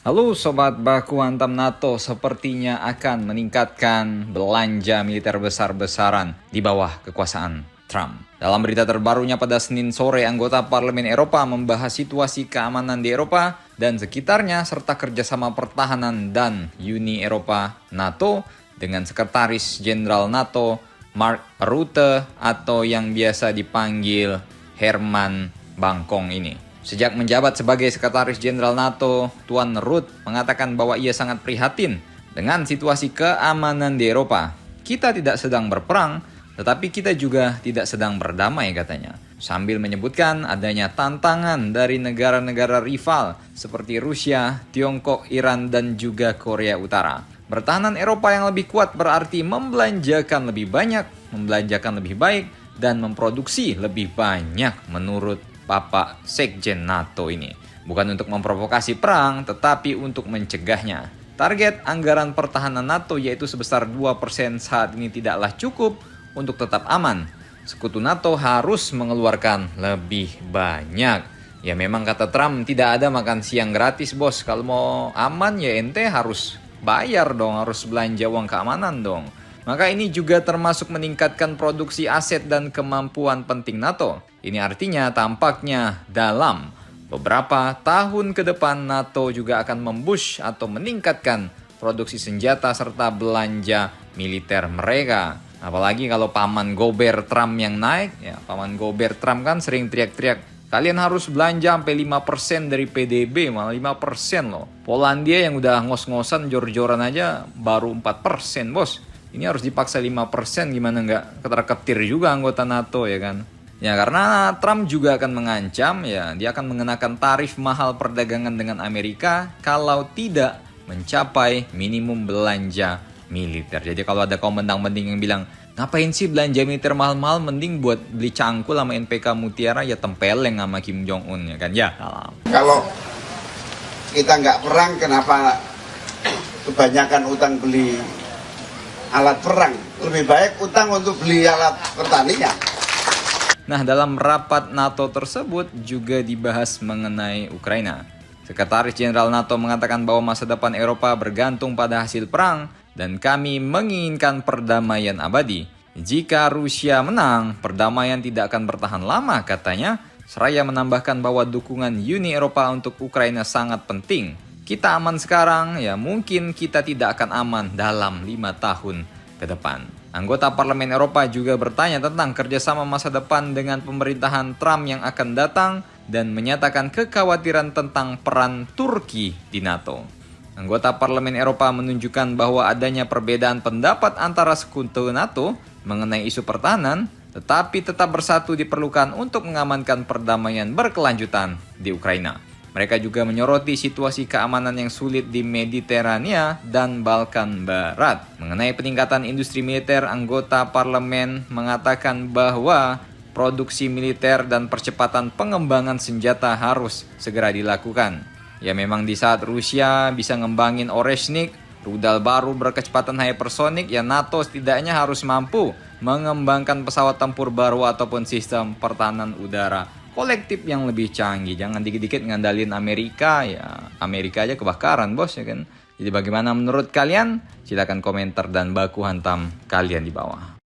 Halo Sobat Baku Hantam NATO, sepertinya akan meningkatkan belanja militer besar-besaran di bawah kekuasaan Trump. Dalam berita terbarunya pada Senin sore, anggota Parlemen Eropa membahas situasi keamanan di Eropa dan sekitarnya serta kerjasama pertahanan dan Uni Eropa NATO dengan Sekretaris Jenderal NATO Mark Rutte atau yang biasa dipanggil Herman Bangkong ini. Sejak menjabat sebagai Sekretaris Jenderal NATO, Tuan Rutte mengatakan bahwa ia sangat prihatin dengan situasi keamanan di Eropa. Kita tidak sedang berperang, tetapi kita juga tidak sedang berdamai katanya. Sambil menyebutkan adanya tantangan dari negara-negara rival seperti Rusia, Tiongkok, Iran, dan juga Korea Utara. Pertahanan Eropa yang lebih kuat berarti membelanjakan lebih banyak, membelanjakan lebih baik, dan memproduksi lebih banyak menurut Bapak Sekjen NATO ini. Bukan untuk memprovokasi perang, tetapi untuk mencegahnya. Target anggaran pertahanan NATO yaitu sebesar 2% saat ini tidaklah cukup untuk tetap aman. Sekutu NATO harus mengeluarkan lebih banyak. Ya memang kata Trump, tidak ada makan siang gratis bos. Kalau mau aman ya ente harus bayar dong, harus belanja uang keamanan dong. Maka ini juga termasuk meningkatkan produksi aset dan kemampuan penting NATO. Ini artinya tampaknya dalam beberapa tahun ke depan NATO juga akan membush atau meningkatkan produksi senjata serta belanja militer mereka. Apalagi kalau paman gober Trump yang naik, ya paman gober Trump kan sering teriak-teriak, kalian harus belanja sampai 5% dari PDB, malah 5% loh. Polandia yang udah ngos-ngosan jor-joran aja baru 4% bos. Ini harus dipaksa 5%, gimana nggak ketar-ketir juga anggota NATO ya kan. Ya karena Trump juga akan mengancam, ya dia akan mengenakan tarif mahal perdagangan dengan Amerika kalau tidak mencapai minimum belanja militer. Jadi kalau ada kaum mendang-mending yang bilang, ngapain sih belanja militer mahal-mahal, mending buat beli cangkul sama NPK Mutiara, ya tempeleng sama Kim Jong-un ya kan. Ya kalau kita nggak perang, kenapa kebanyakan utang beli alat perang? Lebih baik utang untuk beli alat pertanian. Nah, dalam rapat NATO tersebut juga dibahas mengenai Ukraina. Sekretaris Jenderal NATO mengatakan bahwa masa depan Eropa bergantung pada hasil perang dan kami menginginkan perdamaian abadi. Jika Rusia menang, perdamaian tidak akan bertahan lama katanya. Seraya menambahkan bahwa dukungan Uni Eropa untuk Ukraina sangat penting. Kita aman sekarang, ya mungkin kita tidak akan aman dalam 5 tahun ke depan. Anggota Parlemen Eropa juga bertanya tentang kerjasama masa depan dengan pemerintahan Trump yang akan datang dan menyatakan kekhawatiran tentang peran Turki di NATO. Anggota Parlemen Eropa menunjukkan bahwa adanya perbedaan pendapat antara sekutu NATO mengenai isu pertahanan, tetapi tetap bersatu diperlukan untuk mengamankan perdamaian berkelanjutan di Ukraina. Mereka juga menyoroti situasi keamanan yang sulit di Mediterania dan Balkan Barat. Mengenai peningkatan industri militer, anggota parlemen mengatakan bahwa produksi militer dan percepatan pengembangan senjata harus segera dilakukan. Ya memang di saat Rusia bisa ngembangin Oreshnik, rudal baru berkecepatan hypersonic, ya NATO setidaknya harus mampu mengembangkan pesawat tempur baru ataupun sistem pertahanan udara kolektif yang lebih canggih. Jangan dikit-dikit ngandalin Amerika, ya Amerika aja kebakaran bos ya kan. Jadi bagaimana menurut kalian? Silahkan komentar dan baku hantam kalian di bawah.